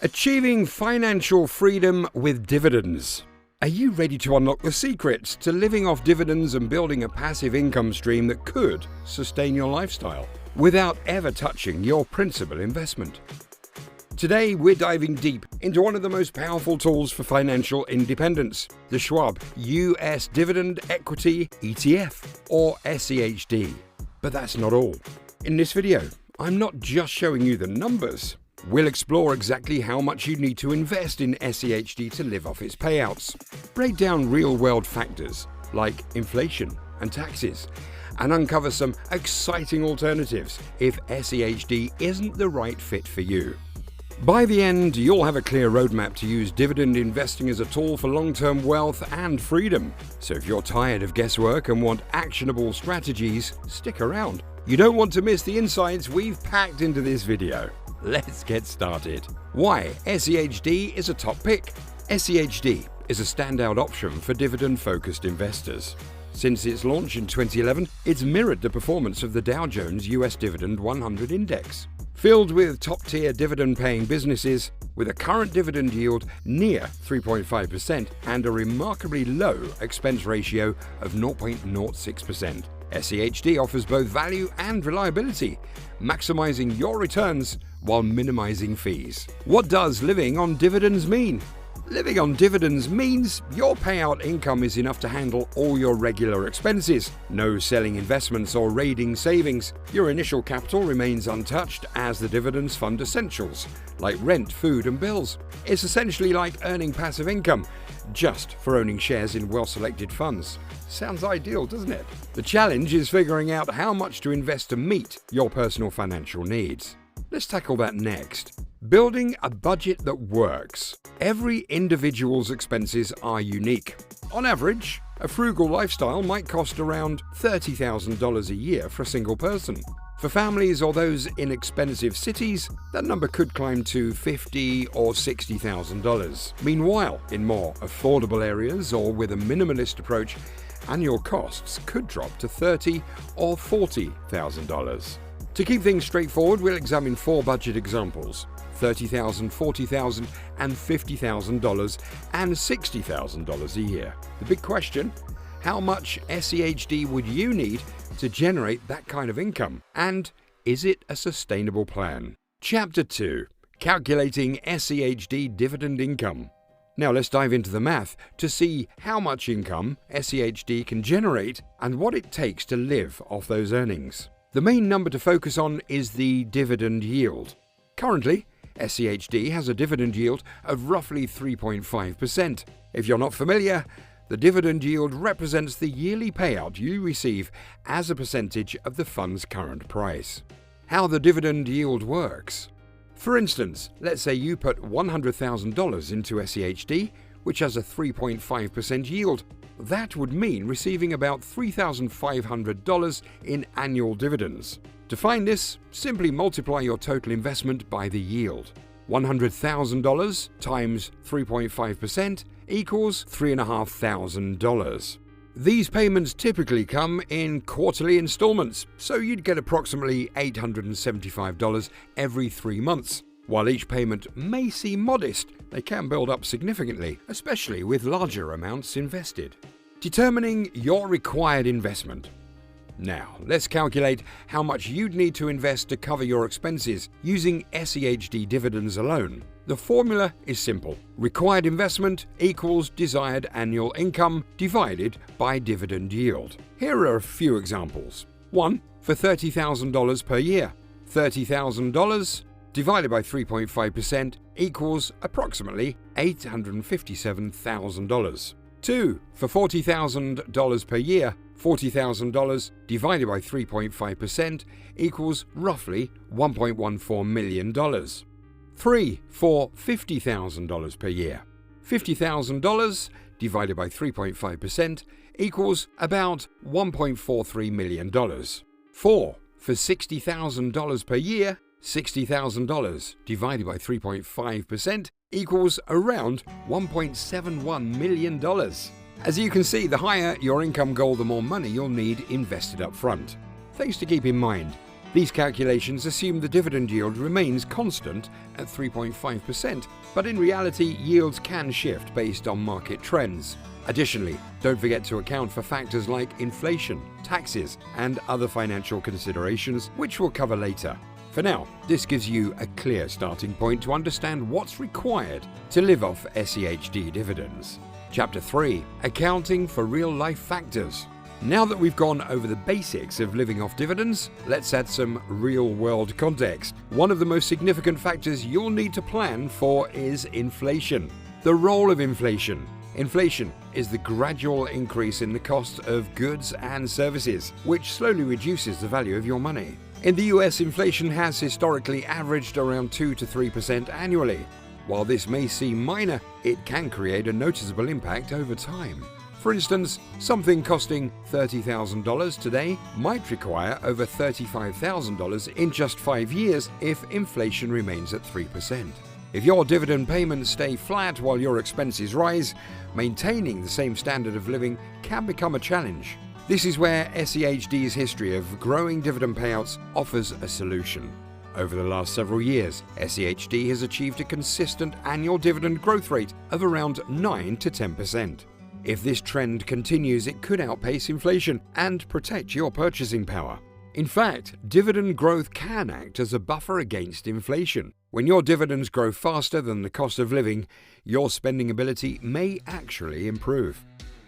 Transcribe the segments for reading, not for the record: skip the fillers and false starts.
Achieving financial freedom with dividends. Are you ready to unlock the secrets to living off dividends and building a passive income stream that could sustain your lifestyle without ever touching your principal investment? Today, we're diving deep into one of the most powerful tools for financial independence, the Schwab US Dividend Equity ETF, or SCHD. But that's not all. In this video, I'm not just showing you the numbers. We'll explore exactly how much you need to invest in SCHD to live off its payouts, break down real-world factors like inflation and taxes, and uncover some exciting alternatives if SCHD isn't the right fit for you. By the end, you'll have a clear roadmap to use dividend investing as a tool for long-term wealth and freedom. So if you're tired of guesswork and want actionable strategies, stick around. You don't want to miss the insights we've packed into this video. Let's get started. Why SCHD is a top pick. SCHD is a standout option for dividend-focused investors. Since its launch in 2011, it's mirrored the performance of the Dow Jones US Dividend 100 Index. Filled with top-tier dividend-paying businesses, with a current dividend yield near 3.5% and a remarkably low expense ratio of 0.06%. SCHD offers both value and reliability, maximizing your returns while minimizing fees. What does living on dividends mean? Living on dividends means your payout income is enough to handle all your regular expenses. No selling investments or raiding savings. Your initial capital remains untouched as the dividends fund essentials like rent, food, and bills. It's essentially like earning passive income, just for owning shares in well-selected funds. Sounds ideal, doesn't it? The challenge is figuring out how much to invest to meet your personal financial needs. Let's tackle that next. Building a budget that works. Every individual's expenses are unique. On average, a frugal lifestyle might cost around $30,000 a year for a single person. For families or those in expensive cities, that number could climb to $50,000 or $60,000. Meanwhile, in more affordable areas or with a minimalist approach, annual costs could drop to $30,000 or $40,000. To keep things straightforward, we'll examine 4 budget examples: $30,000, $40,000, and $50,000 and $60,000 a year. The big question: how much SCHD would you need to generate that kind of income? And is it a sustainable plan? Chapter 2: Calculating SCHD Dividend Income. Now let's dive into the math to see how much income SCHD can generate and what it takes to live off those earnings. The main number to focus on is the dividend yield. Currently, SCHD has a dividend yield of roughly 3.5%. If you're not familiar, the dividend yield represents the yearly payout you receive as a percentage of the fund's current price. How the dividend yield works. For instance, let's say you put $100,000 into SCHD, which has a 3.5% yield. That would mean receiving about $3,500 in annual dividends. To find this, simply multiply your total investment by the yield. $100,000 times 3.5% equals $3,500. These payments typically come in quarterly installments, so you'd get approximately $875 every 3 months. While each payment may seem modest, they can build up significantly, especially with larger amounts invested. Determining your required investment. Now, let's calculate how much you'd need to invest to cover your expenses using SCHD dividends alone. The formula is simple. Required investment equals desired annual income divided by dividend yield. Here are a few examples. 1. For $30,000 per year. $30,000 divided by 3.5% equals approximately $857,000. 2. For $40,000 per year. $40,000 divided by 3.5% equals roughly $1.14 million. 3. For $50,000 per year. $50,000 divided by 3.5% equals about $1.43 million. 4. For $60,000 per year. $60,000 divided by 3.5% equals around $1.71 million. As you can see, the higher your income goal, the more money you'll need invested up front. Things to keep in mind: These calculations assume the dividend yield remains constant at 3.5%, but in reality, yields can shift based on market trends. Additionally, don't forget to account for factors like inflation, taxes, and other financial considerations, which we'll cover later. For now, this gives you a clear starting point to understand what's required to live off SCHD dividends. Chapter 3: Accounting for Real-Life Factors. Now that we've gone over the basics of living off dividends, let's add some real-world context. One of the most significant factors you'll need to plan for is inflation. The role of inflation. Inflation is the gradual increase in the cost of goods and services, which slowly reduces the value of your money. In the US, inflation has historically averaged around 2 to 3% annually. While this may seem minor, it can create a noticeable impact over time. For instance, something costing $30,000 today might require over $35,000 in just 5 years if inflation remains at 3%. If your dividend payments stay flat while your expenses rise, maintaining the same standard of living can become a challenge. This is where SCHD's history of growing dividend payouts offers a solution. Over the last several years, SCHD has achieved a consistent annual dividend growth rate of around 9 to 10%. If this trend continues, it could outpace inflation and protect your purchasing power. In fact, dividend growth can act as a buffer against inflation. When your dividends grow faster than the cost of living, your spending ability may actually improve.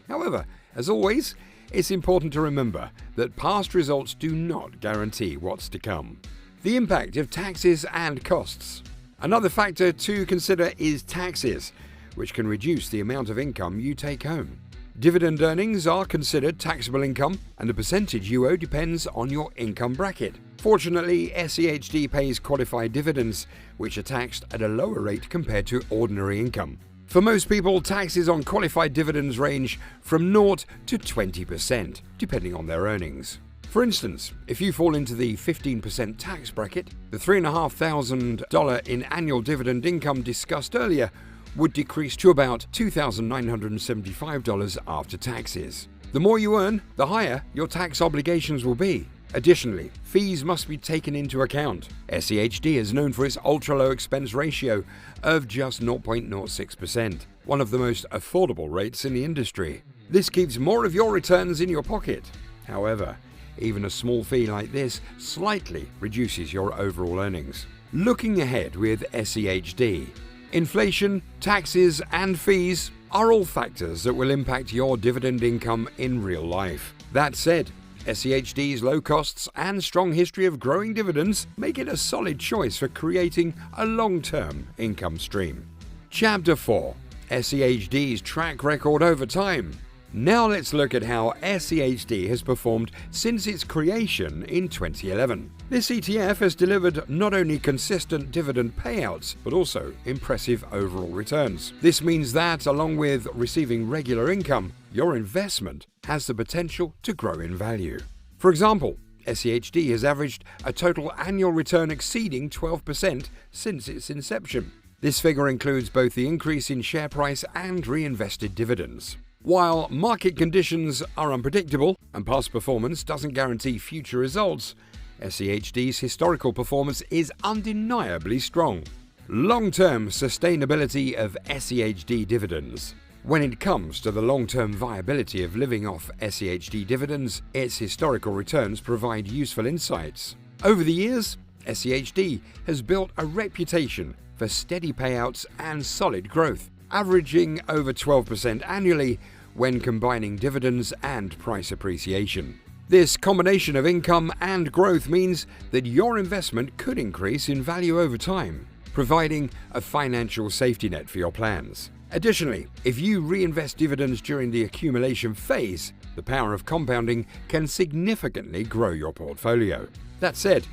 However, as always, it's important to remember that past results do not guarantee what's to come. The impact of taxes and costs. Another factor to consider is taxes, which can reduce the amount of income you take home. Dividend earnings are considered taxable income, and the percentage you owe depends on your income bracket. Fortunately, SCHD pays qualified dividends, which are taxed at a lower rate compared to ordinary income. For most people, taxes on qualified dividends range from 0 to 20%, depending on their earnings. For instance, if you fall into the 15% tax bracket, the $3,500 in annual dividend income discussed earlier would decrease to about $2,975 after taxes. The more you earn, the higher your tax obligations will be. Additionally, fees must be taken into account. SCHD is known for its ultra-low expense ratio of just 0.06%, one of the most affordable rates in the industry. This keeps more of your returns in your pocket. However, even a small fee like this slightly reduces your overall earnings. Looking ahead with SCHD, inflation, taxes, and fees are all factors that will impact your dividend income in real life. That said, SCHD's low costs and strong history of growing dividends make it a solid choice for creating a long-term income stream. Chapter 4: SCHD's track record over time. Now let's look at how SCHD has performed since its creation in 2011. This ETF has delivered not only consistent dividend payouts, but also impressive overall returns. This means that, along with receiving regular income, your investment has the potential to grow in value. For example, SCHD has averaged a total annual return exceeding 12% since its inception. This figure includes both the increase in share price and reinvested dividends. While market conditions are unpredictable and past performance doesn't guarantee future results, SCHD's historical performance is undeniably strong. Long-term sustainability of SCHD dividends. When it comes to the long-term viability of living off SCHD dividends, its historical returns provide useful insights. Over the years, SCHD has built a reputation for steady payouts and solid growth, averaging over 12% annually when combining dividends and price appreciation. This combination of income and growth means that your investment could increase in value over time, providing a financial safety net for your plans. Additionally, if you reinvest dividends during the accumulation phase, the power of compounding can significantly grow your portfolio. That said,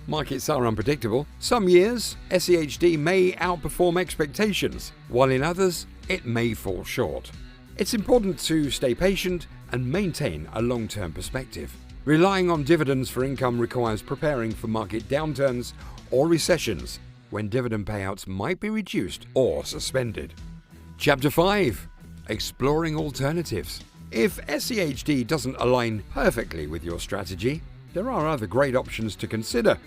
markets are unpredictable. Some years, SCHD may outperform expectations, while in others, it may fall short. It's important to stay patient and maintain a long-term perspective. Relying on dividends for income requires preparing for market downturns or recessions, when dividend payouts might be reduced or suspended. Chapter 5: Exploring alternatives. If SCHD doesn't align perfectly with your strategy, there are other great options to consider.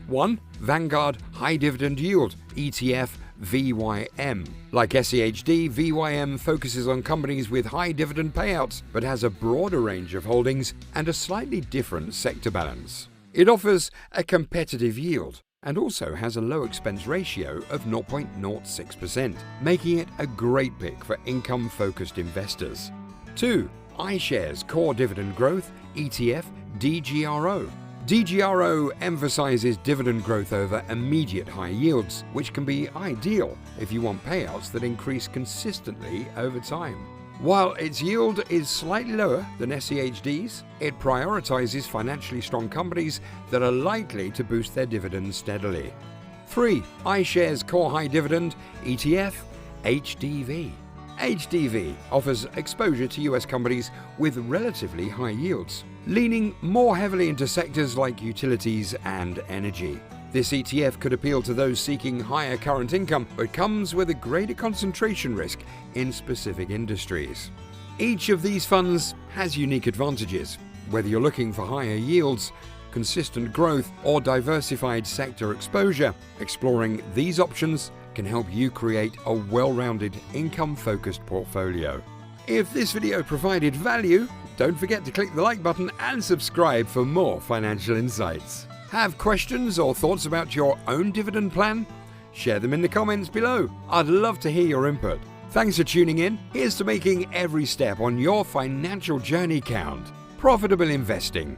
1. Vanguard High Dividend Yield ETF VYM. Like SCHD, VYM focuses on companies with high dividend payouts, but has a broader range of holdings and a slightly different sector balance. It offers a competitive yield and also has a low expense ratio of 0.06%, making it a great pick for income-focused investors. 2. iShares Core Dividend Growth ETF DGRO. DGRO emphasizes dividend growth over immediate high yields, which can be ideal if you want payouts that increase consistently over time. While its yield is slightly lower than SCHD's, it prioritizes financially strong companies that are likely to boost their dividends steadily. 3. iShares Core High Dividend ETF HDV. HDV offers exposure to US companies with relatively high yields, leaning more heavily into sectors like utilities and energy. This ETF could appeal to those seeking higher current income, but comes with a greater concentration risk in specific industries. Each of these funds has unique advantages. Whether you're looking for higher yields, consistent growth, or diversified sector exposure, exploring these options can help you create a well-rounded, income-focused portfolio. If this video provided value, don't forget to click the like button and subscribe for more financial insights. Have questions or thoughts about your own dividend plan? Share them in the comments below. I'd love to hear your input. Thanks for tuning in. Here's to making every step on your financial journey count. Profitable investing.